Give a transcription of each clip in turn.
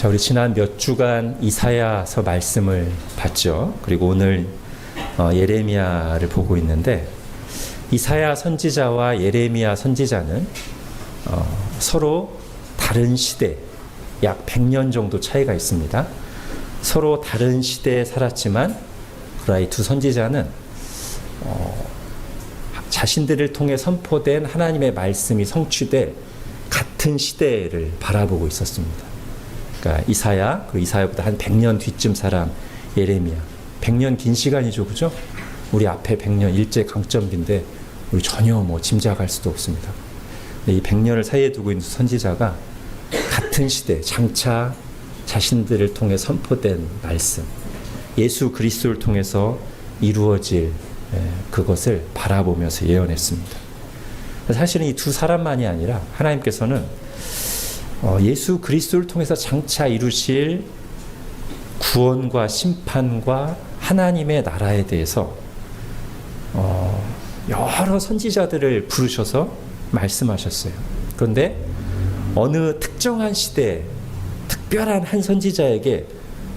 자, 우리 지난 몇 주간 이사야서 말씀을 봤죠. 그리고 오늘 예레미야를 보고 있는데, 이사야 선지자와 예레미야 선지자는 서로 다른 시대, 약 100년 정도 차이가 있습니다. 서로 다른 시대에 살았지만 이 두 선지자는 자신들을 통해 선포된 하나님의 말씀이 성취돼 같은 시대를 바라보고 있었습니다. 그러니까 이사야, 그 이사야보다 한 100년 뒤쯤 사람 예레미야. 100년 긴 시간이죠, 그죠? 우리 앞에 100년 일제강점기인데 우리 전혀 짐작할 수도 없습니다. 이 100년을 사이에 두고 있는 선지자가 같은 시대, 장차 자신들을 통해 선포된 말씀, 예수 그리스도를 통해서 이루어질 그것을 바라보면서 예언했습니다. 사실은 이 두 사람만이 아니라 하나님께서는 예수 그리스도를 통해서 장차 이루실 구원과 심판과 하나님의 나라에 대해서 여러 선지자들을 부르셔서 말씀하셨어요. 그런데 어느 특정한 시대에 특별한 한 선지자에게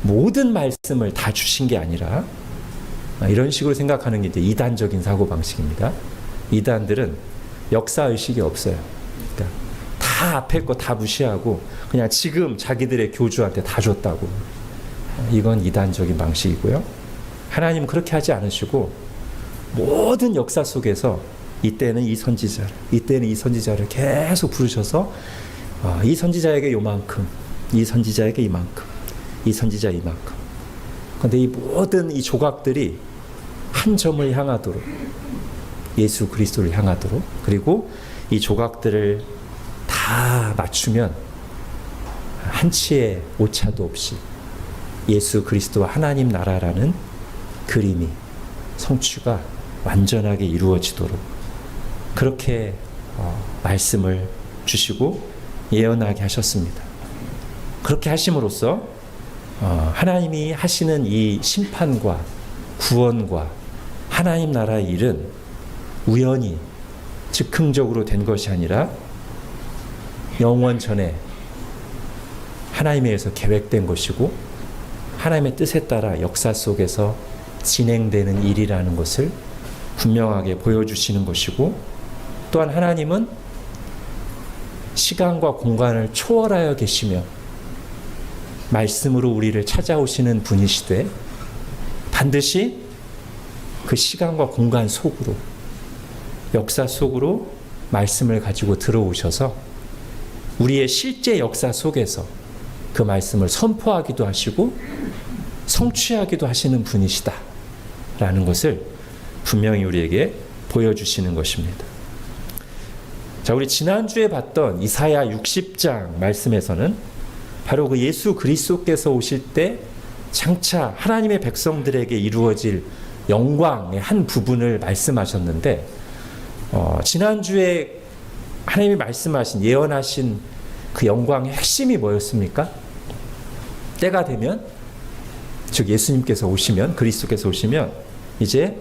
모든 말씀을 다 주신 게 아니라, 이런 식으로 생각하는 게 이제 이단적인 사고방식입니다. 이단들은 역사의식이 없어요. 그러니까 다 앞에 거 다 무시하고 그냥 지금 자기들의 교주한테 다 줬다고. 이건 이단적인 방식이고요. 하나님은 그렇게 하지 않으시고 모든 역사 속에서 이때는 이 선지자를, 이때는 이 선지자를 계속 부르셔서 이 선지자에게 요만큼, 이 선지자에게 이만큼, 이 선지자 이만큼. 그런데 이 모든 이 조각들이 한 점을 향하도록, 예수 그리스도를 향하도록, 그리고 이 조각들을 다 맞추면 한치의 오차도 없이 예수 그리스도와 하나님 나라라는 그림이, 성취가 완전하게 이루어지도록 그렇게 말씀을 주시고 예언하게 하셨습니다. 그렇게 하심으로써 하나님이 하시는 이 심판과 구원과 하나님 나라의 일은 우연히 즉흥적으로 된 것이 아니라 영원 전에 하나님에 의해서 계획된 것이고 하나님의 뜻에 따라 역사 속에서 진행되는 일이라는 것을 분명하게 보여주시는 것이고, 또한 하나님은 시간과 공간을 초월하여 계시며 말씀으로 우리를 찾아오시는 분이시되 반드시 그 시간과 공간 속으로, 역사 속으로 말씀을 가지고 들어오셔서 우리의 실제 역사 속에서 그 말씀을 선포하기도 하시고 성취하기도 하시는 분이시다 라는 것을 분명히 우리에게 보여주시는 것입니다. 자, 우리 지난주에 봤던 이사야 60장 말씀에서는 바로 그 예수 그리스도께서 오실 때 장차 하나님의 백성들에게 이루어질 영광의 한 부분을 말씀하셨는데, 지난주에 하나님이 말씀하신, 예언하신 그 영광의 핵심이 뭐였습니까? 때가 되면, 즉 예수님께서 오시면, 그리스도께서 오시면 이제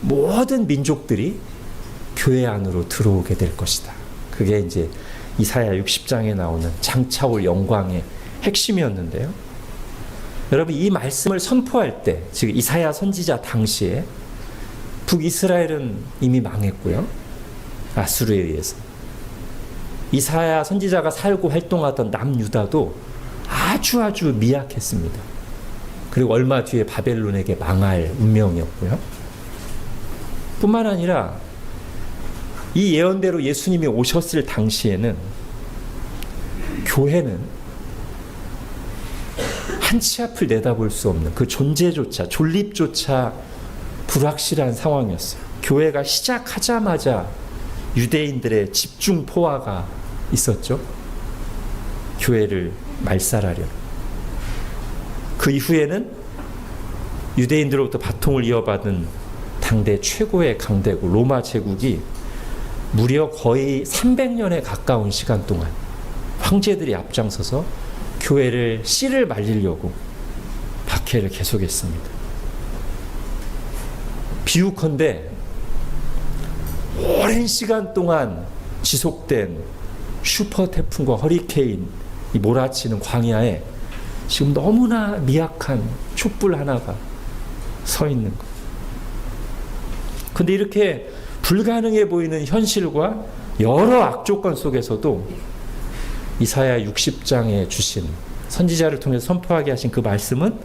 모든 민족들이 교회 안으로 들어오게 될 것이다. 그게 이제 이사야 60장에 나오는 장차 올 영광의 핵심이었는데요. 여러분, 이 말씀을 선포할 때, 즉 이사야 선지자 당시에 북이스라엘은 이미 망했고요. 아수르에 의해서. 이사야 선지자가 살고 활동하던 남유다도 아주 미약했습니다. 그리고 얼마 뒤에 바벨론에게 망할 운명이었고요. 뿐만 아니라 이 예언대로 예수님이 오셨을 당시에는 교회는 한치 앞을 내다볼 수 없는, 그 존재조차, 존립조차 불확실한 상황이었어요. 교회가 시작하자마자 유대인들의 집중 포화가 있었죠. 교회를 말살하려. 그 이후에는 유대인들로부터 바통을 이어받은 당대 최고의 강대국 로마 제국이 무려 거의 300년에 가까운 시간 동안 황제들이 앞장서서 교회를 씨를 말리려고 박해를 계속했습니다. 비유컨대 오랜 시간 동안 지속된 슈퍼 태풍과 허리케인이 몰아치는 광야에 지금 너무나 미약한 촛불 하나가 서 있는 것. 근데 이렇게 불가능해 보이는 현실과 여러 악조건 속에서도 이사야 60장에 주신 선지자를 통해서 선포하게 하신 그 말씀은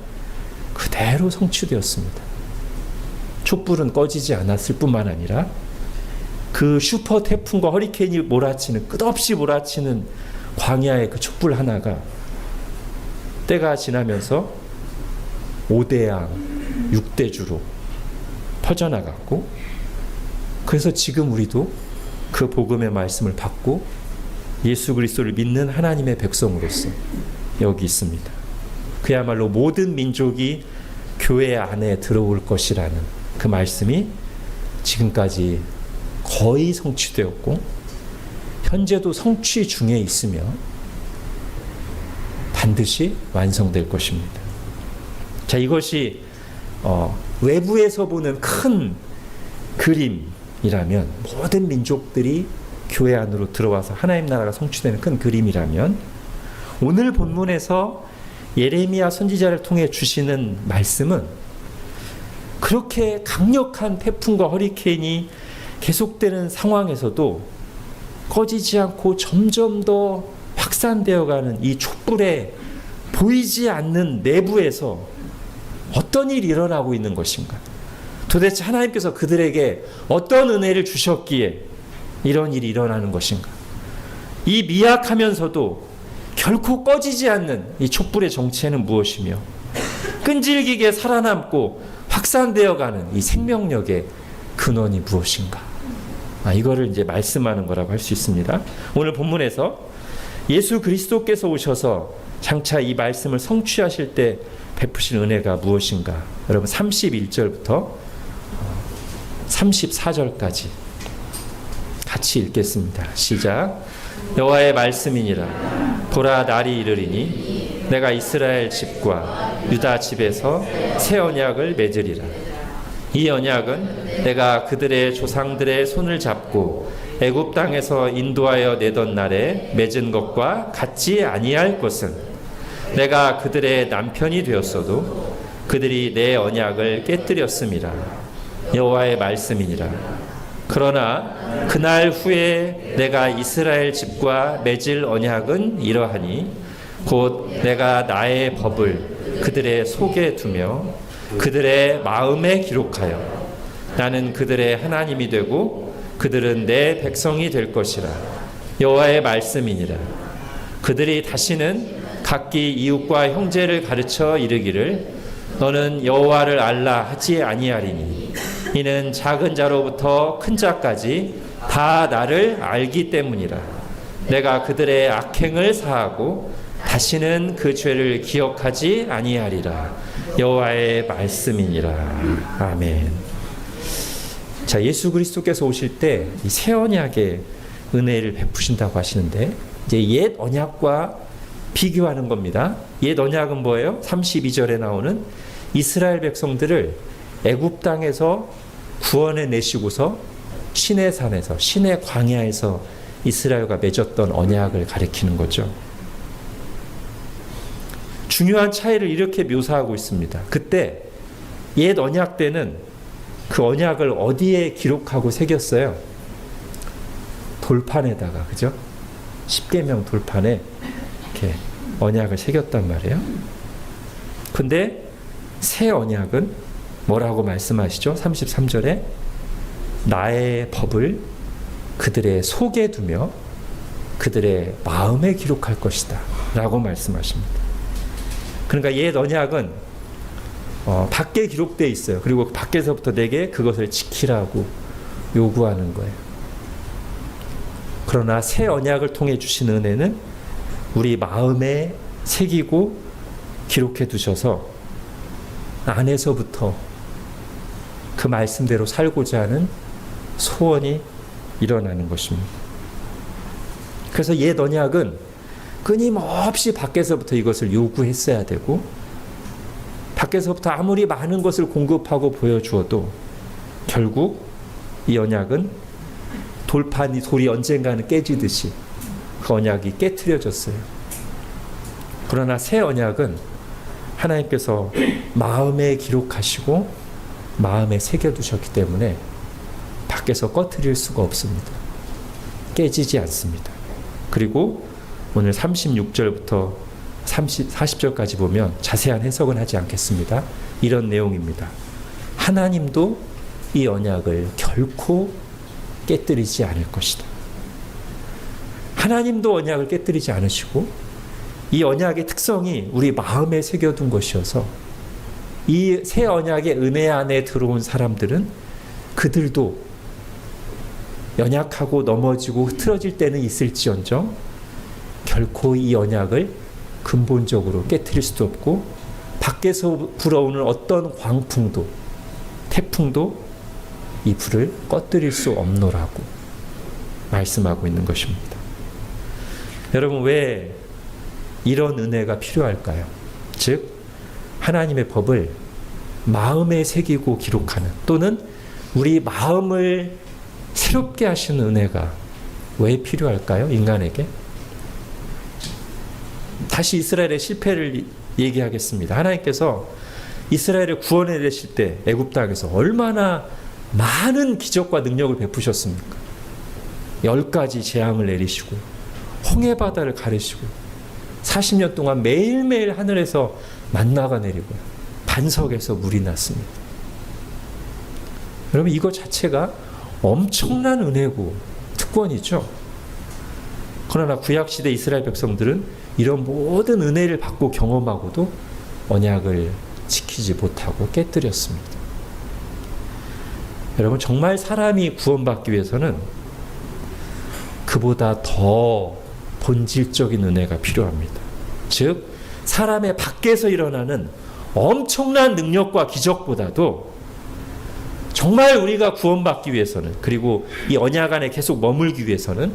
그대로 성취되었습니다. 촛불은 꺼지지 않았을 뿐만 아니라 그 슈퍼 태풍과 허리케인이 몰아치는, 끝없이 몰아치는 광야의 그 촛불 하나가 때가 지나면서 5대양 6대주로 퍼져나갔고, 그래서 지금 우리도 그 복음의 말씀을 받고 예수 그리스도를 믿는 하나님의 백성으로서 여기 있습니다. 그야말로 모든 민족이 교회 안에 들어올 것이라는 그 말씀이 지금까지 거의 성취되었고 현재도 성취 중에 있으며 반드시 완성될 것입니다. 자, 이것이 외부에서 보는 큰 그림이라면, 모든 민족들이 교회 안으로 들어와서 하나님 나라가 성취되는 큰 그림이라면, 오늘 본문에서 예레미야 선지자를 통해 주시는 말씀은 그렇게 강력한 태풍과 허리케인이 계속되는 상황에서도 꺼지지 않고 점점 더 확산되어가는 이 촛불에 보이지 않는 내부에서 어떤 일이 일어나고 있는 것인가? 도대체 하나님께서 그들에게 어떤 은혜를 주셨기에 이런 일이 일어나는 것인가? 이 미약하면서도 결코 꺼지지 않는 이 촛불의 정체는 무엇이며, 끈질기게 살아남고 확산되어가는 이 생명력의 근원이 무엇인가? 이거를 이제 말씀하는 거라고 할 수 있습니다. 오늘 본문에서 예수 그리스도께서 오셔서 장차 이 말씀을 성취하실 때 베푸신 은혜가 무엇인가? 여러분 31절부터 34절까지 같이 읽겠습니다. 시작. 여호와의 말씀이니라. 보라, 날이 이르리니 내가 이스라엘 집과 유다 집에서 새 언약을 맺으리라. 이 언약은 내가 그들의 조상들의 손을 잡고 애굽 땅에서 인도하여 내던 날에 맺은 것과 같지 아니할 것은, 내가 그들의 남편이 되었어도 그들이 내 언약을 깨뜨렸음이라. 여호와의 말씀이니라. 그러나 그날 후에 내가 이스라엘 집과 맺을 언약은 이러하니, 곧 내가 나의 법을 그들의 속에 두며 그들의 마음에 기록하여 나는 그들의 하나님이 되고 그들은 내 백성이 될 것이라. 여호와의 말씀이니라. 그들이 다시는 각기 이웃과 형제를 가르쳐 이르기를 너는 여호와를 알라 하지 아니하리니, 이는 작은 자로부터 큰 자까지 다 나를 알기 때문이라. 내가 그들의 악행을 사하고 다시는 그 죄를 기억하지 아니하리라. 여호와의 말씀이니라. 아멘. 자, 예수 그리스도께서 오실 때 이 새 언약의 은혜를 베푸신다고 하시는데, 이제 옛 언약과 비교하는 겁니다. 옛 언약은 뭐예요? 32절에 나오는 이스라엘 백성들을 애굽 땅에서 구원해 내시고서 시내 산에서, 시내 광야에서 이스라엘과 맺었던 언약을 가리키는 거죠. 중요한 차이를 이렇게 묘사하고 있습니다. 그때 옛 언약 때는 그 언약을 어디에 기록하고 새겼어요? 돌판에다가, 그죠? 십계명 돌판에 이렇게 언약을 새겼단 말이에요. 근데 새 언약은 뭐라고 말씀하시죠? 33절에 나의 법을 그들의 속에 두며 그들의 마음에 기록할 것이다 라고 말씀하십니다. 그러니까 옛 언약은 밖에 기록되어 있어요. 그리고 밖에서부터 내게 그것을 지키라고 요구하는 거예요. 그러나 새 언약을 통해 주신 은혜는 우리 마음에 새기고 기록해 두셔서 안에서부터 그 말씀대로 살고자 하는 소원이 일어나는 것입니다. 그래서 옛 언약은 끊임없이 밖에서부터 이것을 요구했어야 되고, 밖에서부터 아무리 많은 것을 공급하고 보여주어도 결국 이 언약은 돌이 언젠가는 깨지듯이 그 언약이 깨트려졌어요. 그러나 새 언약은 하나님께서 마음에 기록하시고 마음에 새겨두셨기 때문에 밖에서 꺼트릴 수가 없습니다. 깨지지 않습니다. 그리고 오늘 36절부터 40절까지 보면 자세한 해석은 하지 않겠습니다. 이런 내용입니다. 하나님도 이 언약을 결코 깨뜨리지 않을 것이다. 하나님도 언약을 깨뜨리지 않으시고 이 언약의 특성이 우리 마음에 새겨둔 것이어서 이 새 언약의 은혜 안에 들어온 사람들은 그들도 연약하고 넘어지고 흐트러질 때는 있을지언정 결코 이 언약을 근본적으로 깨트릴 수도 없고 밖에서 불어오는 어떤 광풍도 태풍도 이 불을 꺼뜨릴 수 없노라고 말씀하고 있는 것입니다. 여러분, 왜 이런 은혜가 필요할까요? 즉 하나님의 법을 마음에 새기고 기록하는, 또는 우리 마음을 새롭게 하시는 은혜가 왜 필요할까요? 인간에게. 다시 이스라엘의 실패를 얘기하겠습니다. 하나님께서 이스라엘을 구원해 내실 때 애굽 땅에서 얼마나 많은 기적과 능력을 베푸셨습니까? 10가지 재앙을 내리시고 홍해 바다를 가르시고 40년 동안 매일매일 하늘에서 만나가 내리고 반석에서 물이 났습니다. 여러분, 이거 자체가 엄청난 은혜고 특권이죠. 그러나 구약시대 이스라엘 백성들은 이런 모든 은혜를 받고 경험하고도 언약을 지키지 못하고 깨뜨렸습니다. 여러분, 정말 사람이 구원받기 위해서는 그보다 더 본질적인 은혜가 필요합니다. 즉 사람의 밖에서 일어나는 엄청난 능력과 기적보다도 정말 우리가 구원받기 위해서는, 그리고 이 언약 안에 계속 머물기 위해서는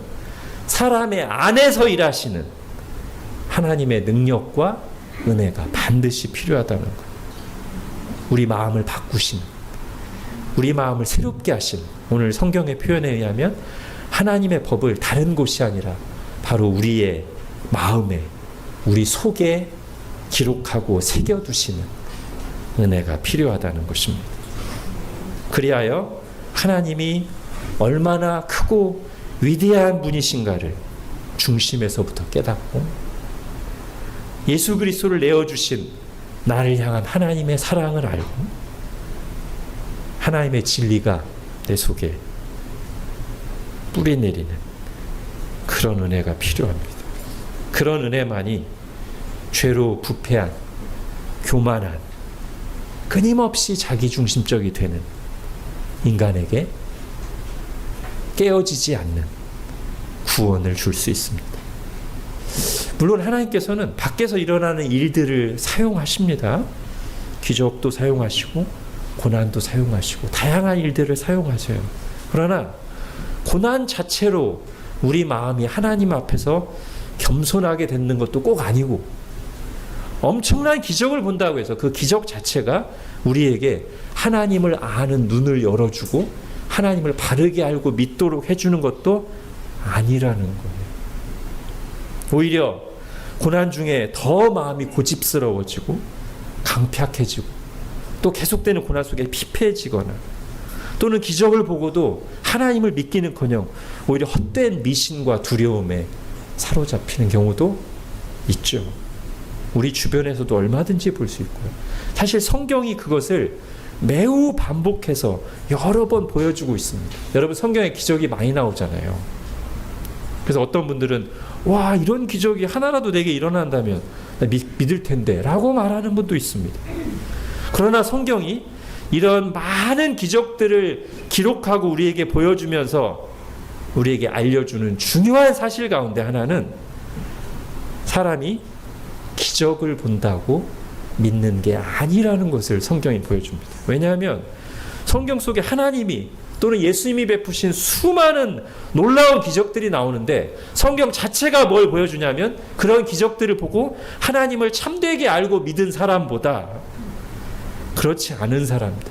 사람의 안에서 일하시는 하나님의 능력과 은혜가 반드시 필요하다는 것. 우리 마음을 바꾸시는, 우리 마음을 새롭게 하시는, 오늘 성경의 표현에 의하면 하나님의 법을 다른 곳이 아니라 바로 우리의 마음에, 우리 속에 기록하고 새겨두시는 은혜가 필요하다는 것입니다. 그리하여 하나님이 얼마나 크고 위대한 분이신가를 중심에서부터 깨닫고 예수 그리스도를 내어주신 나를 향한 하나님의 사랑을 알고 하나님의 진리가 내 속에 뿌리 내리는 그런 은혜가 필요합니다. 그런 은혜만이 죄로 부패한, 교만한, 끊임없이 자기중심적이 되는 인간에게 깨어지지 않는 구원을 줄 수 있습니다. 물론 하나님께서는 밖에서 일어나는 일들을 사용하십니다. 기적도 사용하시고 고난도 사용하시고 다양한 일들을 사용하세요. 그러나 고난 자체로 우리 마음이 하나님 앞에서 겸손하게 되는 것도 꼭 아니고, 엄청난 기적을 본다고 해서 그 기적 자체가 우리에게 하나님을 아는 눈을 열어주고 하나님을 바르게 알고 믿도록 해주는 것도 아니라는 거예요. 오히려 고난 중에 더 마음이 고집스러워지고 강팍해지고 또 계속되는 고난 속에 피폐해지거나, 또는 기적을 보고도 하나님을 믿기는커녕 오히려 헛된 미신과 두려움에 사로잡히는 경우도 있죠. 우리 주변에서도 얼마든지 볼 수 있고요. 사실 성경이 그것을 매우 반복해서 여러 번 보여주고 있습니다. 여러분, 성경에 기적이 많이 나오잖아요. 그래서 어떤 분들은 와, 이런 기적이 하나라도 내게 일어난다면 믿을 텐데 라고 말하는 분도 있습니다. 그러나 성경이 이런 많은 기적들을 기록하고 우리에게 보여주면서 우리에게 알려주는 중요한 사실 가운데 하나는 사람이 기적을 본다고 믿는 게 아니라는 것을 성경이 보여줍니다. 왜냐하면 성경 속에 하나님이 또는 예수님이 베푸신 수많은 놀라운 기적들이 나오는데 성경 자체가 뭘 보여주냐면 그런 기적들을 보고 하나님을 참되게 알고 믿은 사람보다 그렇지 않은 사람들,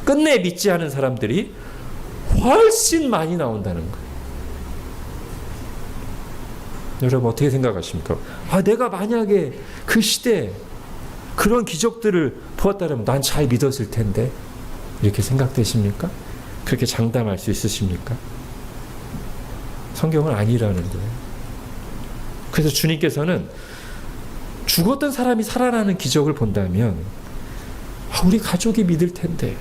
끝내 믿지 않은 사람들이 훨씬 많이 나온다는 거예요. 여러분, 어떻게 생각하십니까? 내가 만약에 그 시대에 그런 기적들을 보았다면 난 잘 믿었을 텐데 이렇게 생각되십니까? 그렇게 장담할 수 있으십니까? 성경은 아니라는 거예요. 그래서 주님께서는 죽었던 사람이 살아나는 기적을 본다면 우리 가족이 믿을 텐데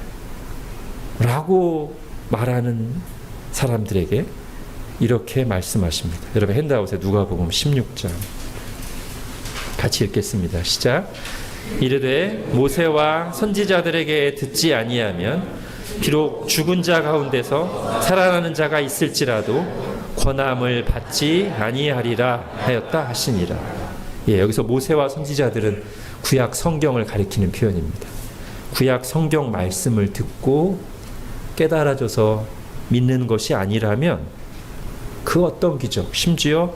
라고 말하는 사람들에게 이렇게 말씀하십니다. 여러분 핸드아웃에 누가복음 16장 같이 읽겠습니다. 시작. 이르되 모세와 선지자들에게 듣지 아니하면 비록 죽은 자 가운데서 살아나는 자가 있을지라도 권함을 받지 아니하리라 하였다 하시니라. 여기서 모세와 선지자들은 구약 성경을 가리키는 표현입니다. 구약 성경 말씀을 듣고 깨달아져서 믿는 것이 아니라면 그 어떤 기적, 심지어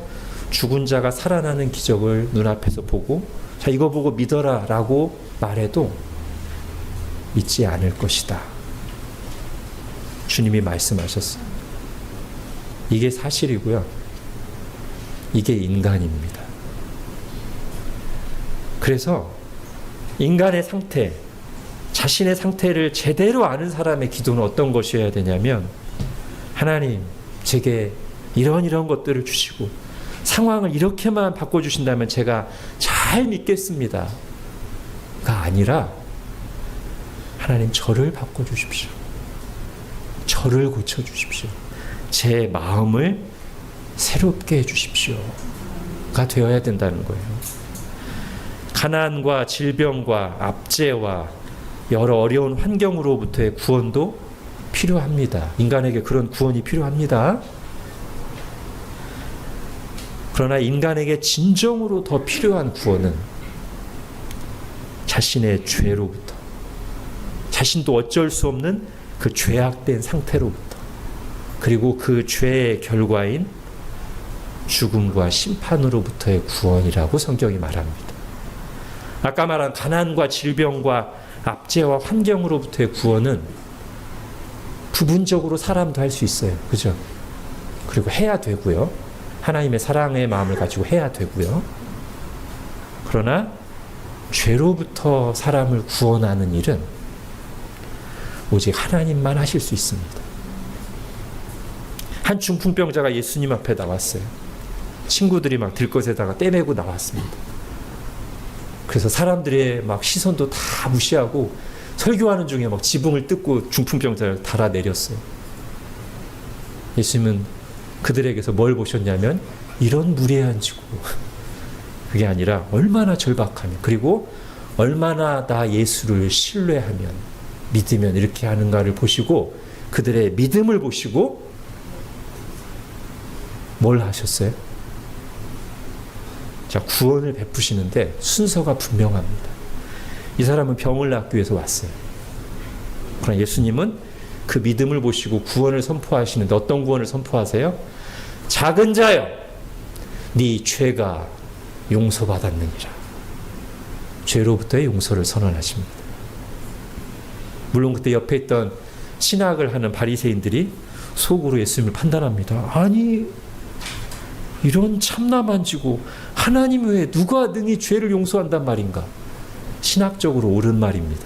죽은 자가 살아나는 기적을 눈앞에서 보고 자 이거 보고 믿어라 라고 말해도 믿지 않을 것이다. 주님이 말씀하셨어요. 이게 사실이고요. 이게 인간입니다. 그래서 인간의 상태, 자신의 상태를 제대로 아는 사람의 기도는 어떤 것이어야 되냐면 하나님 제게 이런 것들을 주시고 상황을 이렇게만 바꿔주신다면 제가 잘 믿겠습니다. 가 아니라 하나님 저를 바꿔주십시오. 저를 고쳐주십시오. 제 마음을 새롭게 해주십시오. 가 되어야 된다는 거예요. 가난과 질병과 압제와 여러 어려운 환경으로부터의 구원도 필요합니다. 인간에게 그런 구원이 필요합니다. 그러나 인간에게 진정으로 더 필요한 구원은 자신의 죄로부터, 자신도 어쩔 수 없는 그 죄악된 상태로부터, 그리고 그 죄의 결과인 죽음과 심판으로부터의 구원이라고 성경이 말합니다. 아까 말한 가난과 질병과 압제와 환경으로부터의 구원은 부분적으로 사람도 할 수 있어요. 그죠? 그리고 해야 되고요. 하나님의 사랑의 마음을 가지고 해야 되고요. 그러나 죄로부터 사람을 구원하는 일은 오직 하나님만 하실 수 있습니다. 한 중풍병자가 예수님 앞에 나왔어요. 친구들이 막 들것에다가 떼매고 나왔습니다. 그래서 사람들의 막 시선도 다 무시하고 설교하는 중에 막 지붕을 뜯고 중풍병자를 달아내렸어요. 예수님은 그들에게서 뭘 보셨냐면 이런 무례한 지구. 그게 아니라 얼마나 절박하면, 그리고 얼마나 나 예수를 신뢰하면, 믿으면 이렇게 하는가를 보시고 그들의 믿음을 보시고 뭘 하셨어요? 자, 구원을 베푸시는데 순서가 분명합니다. 이 사람은 병을 낫기 위해서 왔어요. 그러나 예수님은 그 믿음을 보시고 구원을 선포하시는데 어떤 구원을 선포하세요? 작은 자여, 네 죄가 용서받았느니라. 죄로부터의 용서를 선언하십니다. 물론 그때 옆에 있던 신학을 하는 바리새인들이 속으로 예수님을 판단합니다. 아니, 이런 참나만 지고 하나님 외에 누가 능히 죄를 용서한단 말인가? 신학적으로 옳은 말입니다.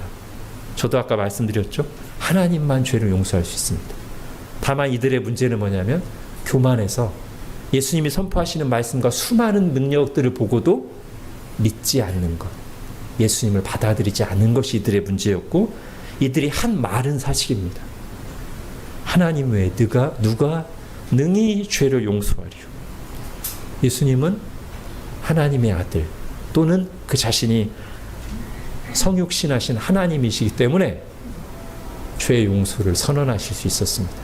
저도 아까 말씀드렸죠. 하나님만 죄를 용서할 수 있습니다. 다만 이들의 문제는 뭐냐면 교만해서 예수님이 선포하시는 말씀과 수많은 능력들을 보고도 믿지 않는 것, 예수님을 받아들이지 않는 것이 이들의 문제였고, 이들이 한 말은 사실입니다. 하나님 외에 누가 능히 죄를 용서하리요. 예수님은 하나님의 아들 또는 그 자신이 성육신하신 하나님이시기 때문에 죄의 용서를 선언하실 수 있었습니다.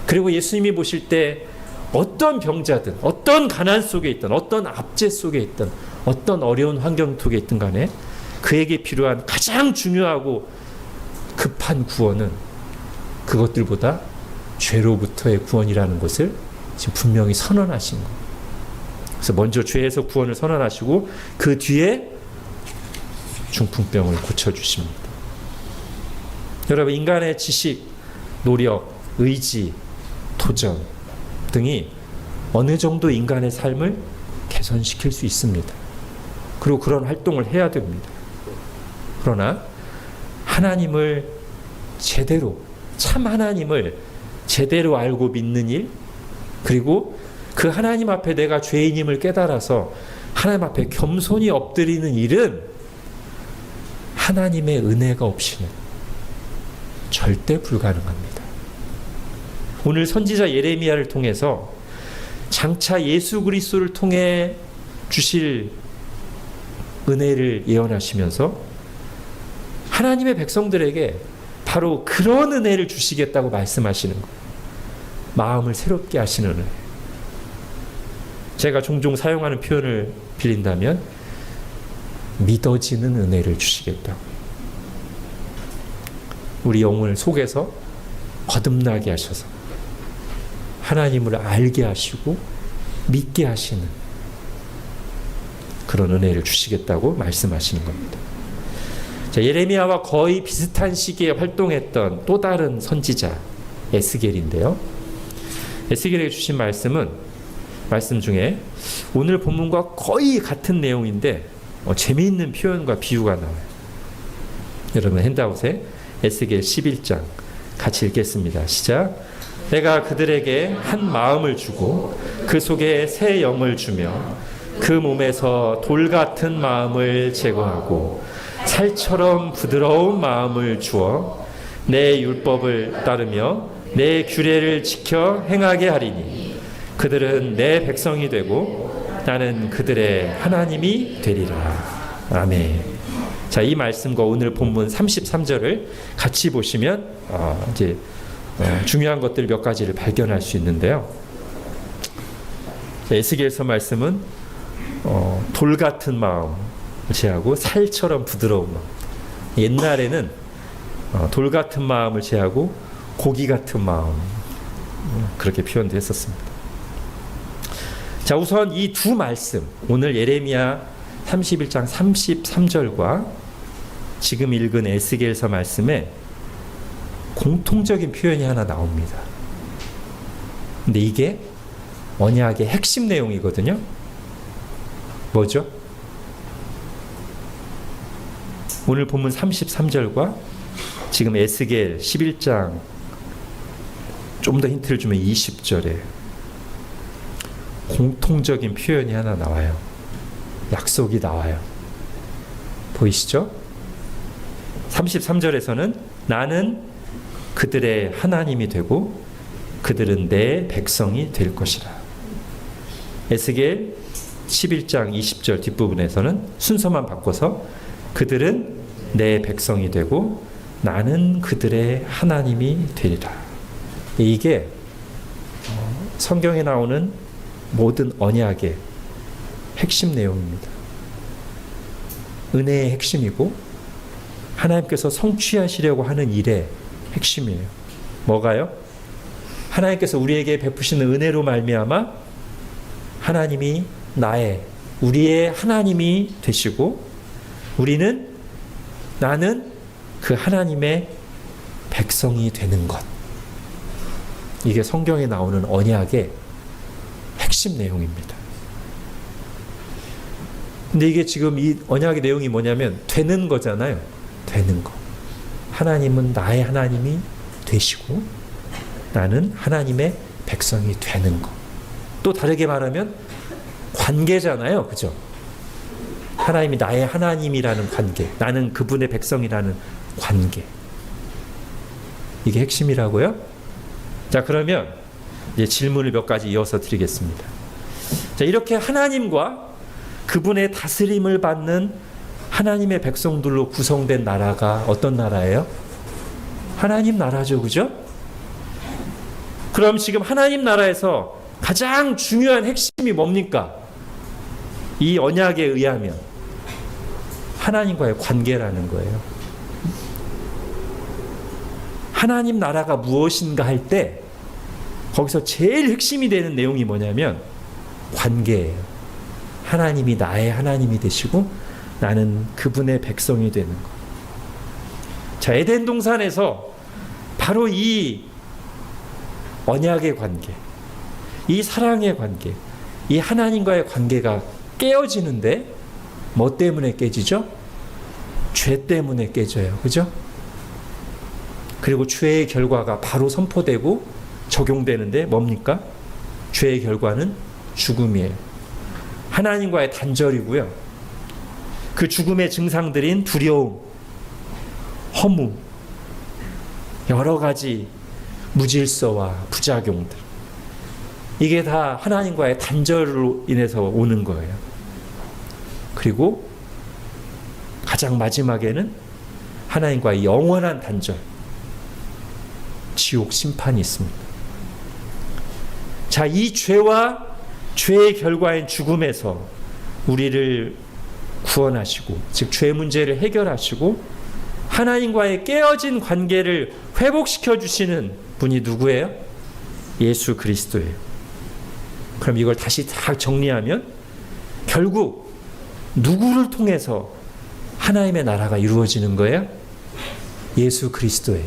그리고 예수님이 보실 때 어떤 병자든, 어떤 가난 속에 있든, 어떤 압제 속에 있든, 어떤 어려운 환경 속에 있든 간에 그에게 필요한 가장 중요하고 급한 구원은 그것들보다 죄로부터의 구원이라는 것을 지금 분명히 선언하신 거예요. 그래서 먼저 죄에서 구원을 선언하시고 그 뒤에 중풍병을 고쳐주십니다. 여러분, 인간의 지식, 노력, 의지, 도전 등이 어느 정도 인간의 삶을 개선시킬 수 있습니다. 그리고 그런 활동을 해야 됩니다. 그러나 하나님을 제대로, 참 하나님을 제대로 알고 믿는 일, 그리고 그 하나님 앞에 내가 죄인임을 깨달아서 하나님 앞에 겸손히 엎드리는 일은 하나님의 은혜가 없이는 절대 불가능합니다. 오늘 선지자 예레미야를 통해서 장차 예수 그리스도를 통해 주실 은혜를 예언하시면서 하나님의 백성들에게 바로 그런 은혜를 주시겠다고 말씀하시는 거예요. 마음을 새롭게 하시는 은혜. 제가 종종 사용하는 표현을 빌린다면 믿어지는 은혜를 주시겠다고. 우리 영혼을 속에서 거듭나게 하셔서 하나님을 알게 하시고 믿게 하시는 그런 은혜를 주시겠다고 말씀하시는 겁니다. 자, 예레미야와 거의 비슷한 시기에 활동했던 또 다른 선지자 에스겔인데요. 에스겔에게 주신 말씀 중에 오늘 본문과 거의 같은 내용인데 재미있는 표현과 비유가 나와요. 여러분 핸드아웃에 에스겔 11장 같이 읽겠습니다. 시작. 내가 그들에게 한 마음을 주고 그 속에 새 영을 주며 그 몸에서 돌 같은 마음을 제거하고 살처럼 부드러운 마음을 주어 내 율법을 따르며 내 규례를 지켜 행하게 하리니 그들은 내 백성이 되고 나는 그들의 하나님이 되리라. 아멘. 자, 이 말씀과 오늘 본문 33절을 같이 보시면 이제 중요한 것들 몇 가지를 발견할 수 있는데요. 에스겔서 말씀은 돌 같은 마음을 제하고 살처럼 부드러운 마음. 옛날에는 돌 같은 마음을 제하고 고기 같은 마음, 그렇게 표현도 했었습니다. 자, 우선 이 두 말씀, 오늘 예레미야 31장 33절과 지금 읽은 에스겔서 말씀에 공통적인 표현이 하나 나옵니다. 근데 이게 언약의 핵심 내용이거든요. 뭐죠? 오늘 본문 33절과 지금 에스겔 11장 좀 더 힌트를 주면 20절에 공통적인 표현이 하나 나와요. 약속이 나와요. 보이시죠? 33절에서는 나는 그들의 하나님이 되고 그들은 내 백성이 될 것이라. 에스겔 11장 20절 뒷부분에서는 순서만 바꿔서 그들은 내 백성이 되고 나는 그들의 하나님이 되리라. 이게 성경에 나오는 모든 언약의 핵심 내용입니다. 은혜의 핵심이고 하나님께서 성취하시려고 하는 일의 핵심이에요. 뭐가요? 하나님께서 우리에게 베푸시는 은혜로 말미암아 하나님이 우리의 하나님이 되시고 나는 그 하나님의 백성이 되는 것. 이게 성경에 나오는 언약의 핵심 내용입니다. 근데 이게 지금 이 언약의 내용이 뭐냐면 되는 거잖아요. 되는 거. 하나님은 나의 하나님이 되시고 나는 하나님의 백성이 되는 거. 또 다르게 말하면 관계잖아요. 그죠? 하나님이 나의 하나님이라는 관계, 나는 그분의 백성이라는 관계. 이게 핵심이라고요? 자, 그러면 이제 질문을 몇 가지 이어서 드리겠습니다. 자, 이렇게 하나님과 그분의 다스림을 받는 하나님의 백성들로 구성된 나라가 어떤 나라예요? 하나님 나라죠. 그죠? 그럼 지금 하나님 나라에서 가장 중요한 핵심이 뭡니까? 이 언약에 의하면 하나님과의 관계라는 거예요. 하나님 나라가 무엇인가 할 때 거기서 제일 핵심이 되는 내용이 뭐냐면 관계예요. 하나님이 나의 하나님이 되시고 나는 그분의 백성이 되는 것. 자, 에덴 동산에서 바로 이 언약의 관계, 이 사랑의 관계, 이 하나님과의 관계가 깨어지는데 뭐 때문에 깨지죠? 죄 때문에 깨져요. 그죠? 그리고 죄의 결과가 바로 선포되고 적용되는데 뭡니까? 죄의 결과는 죽음이에요. 하나님과의 단절이고요. 그 죽음의 증상들인 두려움, 허무, 여러 가지 무질서와 부작용들. 이게 다 하나님과의 단절로 인해서 오는 거예요. 그리고 가장 마지막에는 하나님과의 영원한 단절, 지옥 심판이 있습니다. 자, 이 죄와 죄의 결과인 죽음에서 우리를 구원하시고, 즉 죄 문제를 해결하시고 하나님과의 깨어진 관계를 회복시켜 주시는 분이 누구예요? 예수 그리스도예요. 그럼 이걸 다시 다 정리하면 결국 누구를 통해서 하나님의 나라가 이루어지는 거예요? 예수 그리스도예요.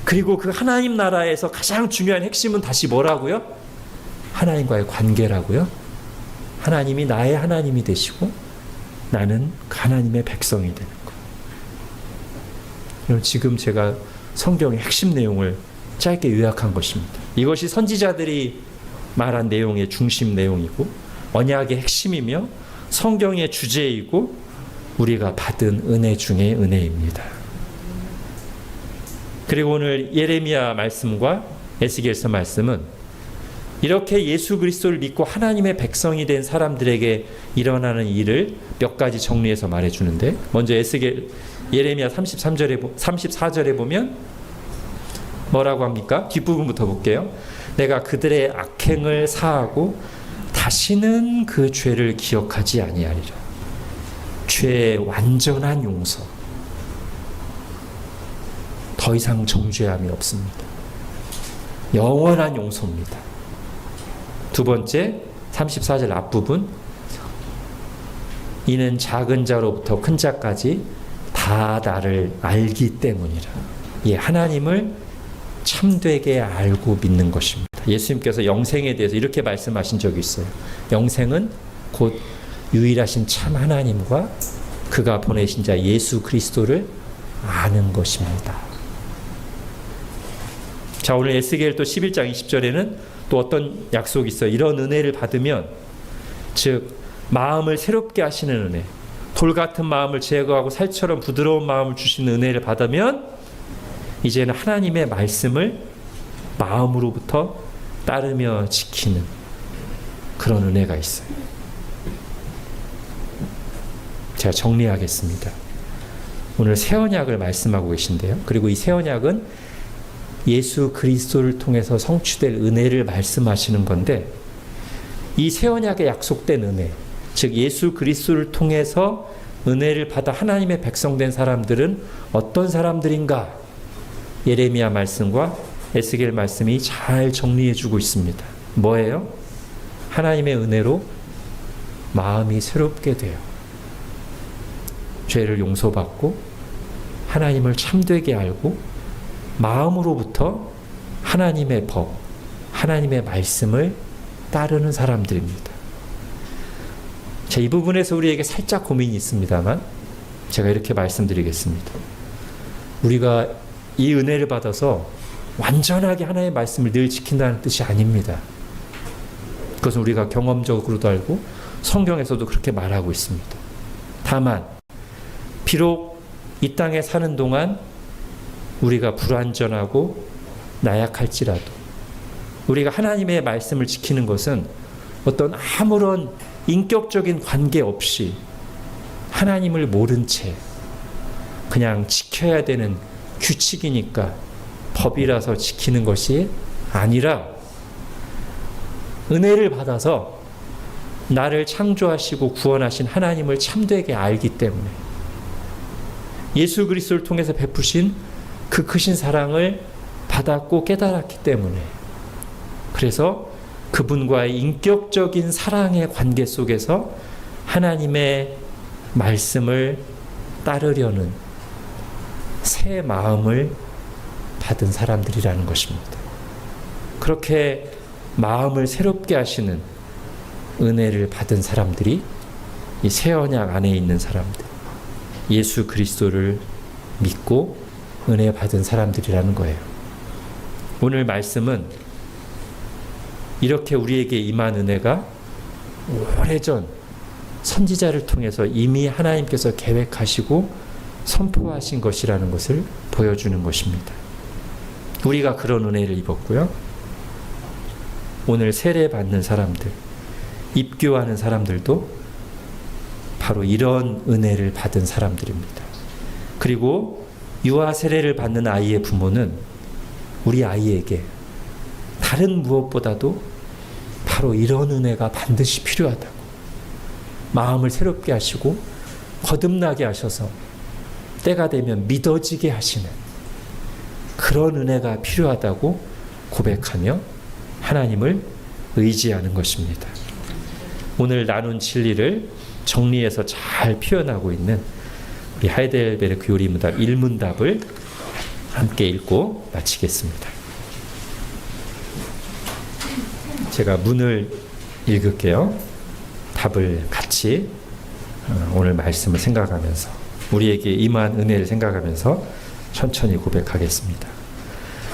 그리고 그 하나님 나라에서 가장 중요한 핵심은 다시 뭐라고요? 하나님과의 관계라고요. 하나님이 나의 하나님이 되시고 나는 하나님의 백성이 되는 거예요. 지금 제가 성경의 핵심 내용을 짧게 요약한 것입니다. 이것이 선지자들이 말한 내용의 중심 내용이고 언약의 핵심이며 성경의 주제이고 우리가 받은 은혜 중의 은혜입니다. 그리고 오늘 예레미야 말씀과 에스겔서 말씀은 이렇게 예수 그리스도를 믿고 하나님의 백성이 된 사람들에게 일어나는 일을 몇 가지 정리해서 말해주는데, 먼저 예레미야 34절에 보면 뭐라고 합니까? 뒷부분부터 볼게요. 내가 그들의 악행을 사하고 다시는 그 죄를 기억하지 아니하리라. 죄의 완전한 용서. 더 이상 정죄함이 없습니다. 영원한 용서입니다. 두 번째, 34절 앞부분, 이는 작은 자로부터 큰 자까지 다 나를 알기 때문이라. 예, 하나님을 참되게 알고 믿는 것입니다. 예수님께서 영생에 대해서 이렇게 말씀하신 적이 있어요. 영생은 곧 유일하신 참 하나님과 그가 보내신 자 예수 그리스도를 아는 것입니다. 자, 오늘 에스겔 또 11장 20절에는 또 어떤 약속이 있어요. 이런 은혜를 받으면, 즉 마음을 새롭게 하시는 은혜, 돌 같은 마음을 제거하고 살처럼 부드러운 마음을 주시는 은혜를 받으면 이제는 하나님의 말씀을 마음으로부터 따르며 지키는 그런 은혜가 있어요. 제가 정리하겠습니다. 오늘 새 언약을 말씀하고 계신데요. 그리고 이 새 언약은 예수 그리스도를 통해서 성취될 은혜를 말씀하시는 건데, 이 새 언약에 약속된 은혜, 즉 예수 그리스도를 통해서 은혜를 받아 하나님의 백성된 사람들은 어떤 사람들인가? 예레미야 말씀과 에스겔 말씀이 잘 정리해주고 있습니다. 뭐예요? 하나님의 은혜로 마음이 새롭게 돼요. 죄를 용서받고 하나님을 참되게 알고 마음으로부터 하나님의 법, 하나님의 말씀을 따르는 사람들입니다. 자, 이 부분에서 우리에게 살짝 고민이 있습니다만 제가 이렇게 말씀드리겠습니다. 우리가 이 은혜를 받아서 완전하게 하나님의 말씀을 늘 지킨다는 뜻이 아닙니다. 그것은 우리가 경험적으로도 알고 성경에서도 그렇게 말하고 있습니다. 다만 비록 이 땅에 사는 동안 우리가 불완전하고 나약할지라도 우리가 하나님의 말씀을 지키는 것은 어떤 아무런 인격적인 관계 없이 하나님을 모른 채 그냥 지켜야 되는 규칙이니까 법이라서 지키는 것이 아니라 은혜를 받아서 나를 창조하시고 구원하신 하나님을 참되게 알기 때문에 예수 그리스도를 통해서 베푸신 그 크신 사랑을 받았고 깨달았기 때문에, 그래서 그분과의 인격적인 사랑의 관계 속에서 하나님의 말씀을 따르려는 새 마음을 받은 사람들이라는 것입니다. 그렇게 마음을 새롭게 하시는 은혜를 받은 사람들이 이 새 언약 안에 있는 사람들, 예수 그리스도를 믿고 은혜 받은 사람들이라는 거예요. 오늘 말씀은 이렇게 우리에게 임한 은혜가 오래전 선지자를 통해서 이미 하나님께서 계획하시고 선포하신 것이라는 것을 보여주는 것입니다. 우리가 그런 은혜를 입었고요. 오늘 세례받는 사람들, 입교하는 사람들도 바로 이런 은혜를 받은 사람들입니다. 그리고 유아 세례를 받는 아이의 부모는 우리 아이에게 다른 무엇보다도 바로 이런 은혜가 반드시 필요하다고 마음을 새롭게 하시고 거듭나게 하셔서 때가 되면 믿어지게 하시는 그런 은혜가 필요하다고 고백하며 하나님을 의지하는 것입니다. 오늘 나눈 진리를 정리해서 잘 표현하고 있는 우리 하이델베르크 요리문답 1문답을 함께 읽고 마치겠습니다. 제가 문을 읽을게요. 답을 같이 오늘 말씀을 생각하면서 우리에게 임한 은혜를 생각하면서 천천히 고백하겠습니다.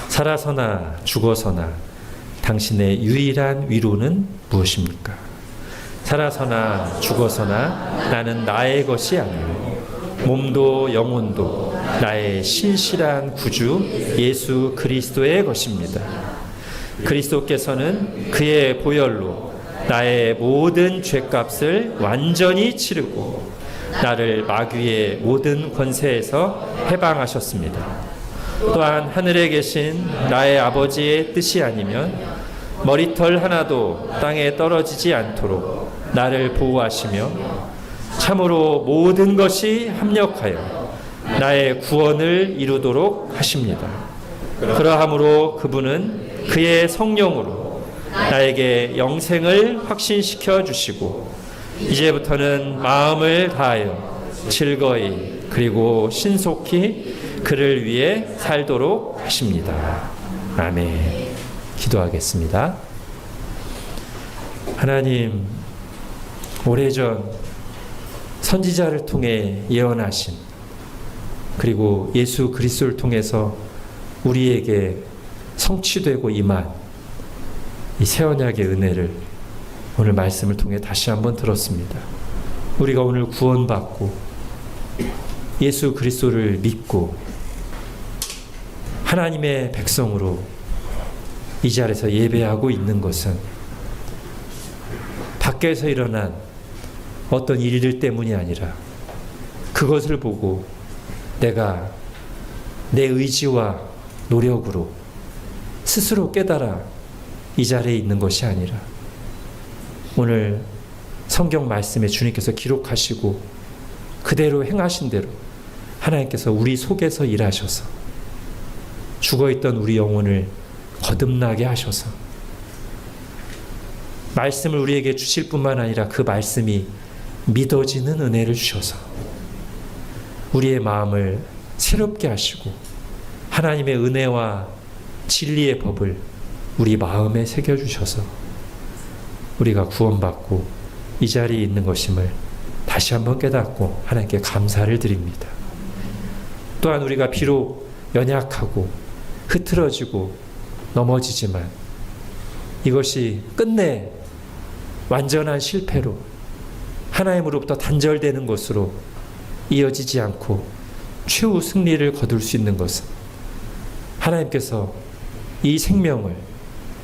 살아서나 죽어서나 당신의 유일한 위로는 무엇입니까? 살아서나 죽어서나 나는 나의 것이 아니요 몸도 영혼도 나의 신실한 구주 예수 그리스도의 것입니다. 그리스도께서는 그의 보혈로 나의 모든 죄값을 완전히 치르고 나를 마귀의 모든 권세에서 해방하셨습니다. 또한 하늘에 계신 나의 아버지의 뜻이 아니면 머리털 하나도 땅에 떨어지지 않도록 나를 보호하시며 참으로 모든 것이 합력하여 나의 구원을 이루도록 하십니다. 그러함으로 그분은 그의 성령으로 나에게 영생을 확신시켜 주시고 이제부터는 마음을 다하여 즐거이 그리고 신속히 그를 위해 살도록 하십니다. 아멘. 기도하겠습니다. 하나님, 오래전 선지자를 통해 예언하신 그리고 예수 그리스도를 통해서 우리에게 성취되고 임한 이 새 언약의 은혜를 오늘 말씀을 통해 다시 한번 들었습니다. 우리가 오늘 구원받고 예수 그리스도를 믿고 하나님의 백성으로 이 자리에서 예배하고 있는 것은 밖에서 일어난 어떤 일들 때문이 아니라 그것을 보고 내가 내 의지와 노력으로 스스로 깨달아 이 자리에 있는 것이 아니라 오늘 성경 말씀에 주님께서 기록하시고 그대로 행하신 대로 하나님께서 우리 속에서 일하셔서 죽어있던 우리 영혼을 거듭나게 하셔서 말씀을 우리에게 주실 뿐만 아니라 그 말씀이 믿어지는 은혜를 주셔서 우리의 마음을 새롭게 하시고 하나님의 은혜와 진리의 법을 우리 마음에 새겨주셔서 우리가 구원받고 이 자리에 있는 것임을 다시 한번 깨닫고 하나님께 감사를 드립니다. 또한 우리가 비록 연약하고 흐트러지고 넘어지지만 이것이 끝내 완전한 실패로 하나님으로부터 단절되는 것으로 이어지지 않고 최후 승리를 거둘 수 있는 것은 하나님께서 이 생명을,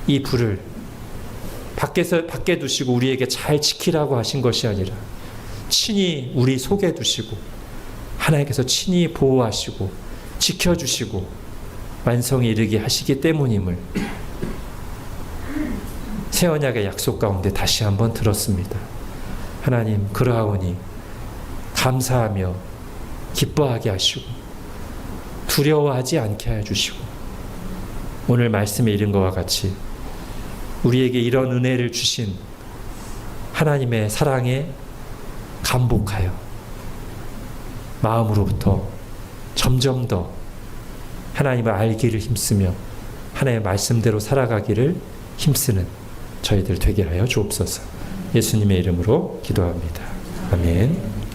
이 불을 밖에 두시고 우리에게 잘 지키라고 하신 것이 아니라 친히 우리 속에 두시고 하나님께서 친히 보호하시고 지켜주시고 완성에 이르게 하시기 때문임을 새 언약의 약속 가운데 다시 한번 들었습니다. 하나님, 그러하오니 감사하며 기뻐하게 하시고 두려워하지 않게 해주시고 오늘 말씀에 이른 것과 같이 우리에게 이런 은혜를 주신 하나님의 사랑에 감복하여 마음으로부터 점점 더 하나님을 알기를 힘쓰며 하나님의 말씀대로 살아가기를 힘쓰는 저희들 되게 하여 주옵소서. 예수님의 이름으로 기도합니다. 아멘.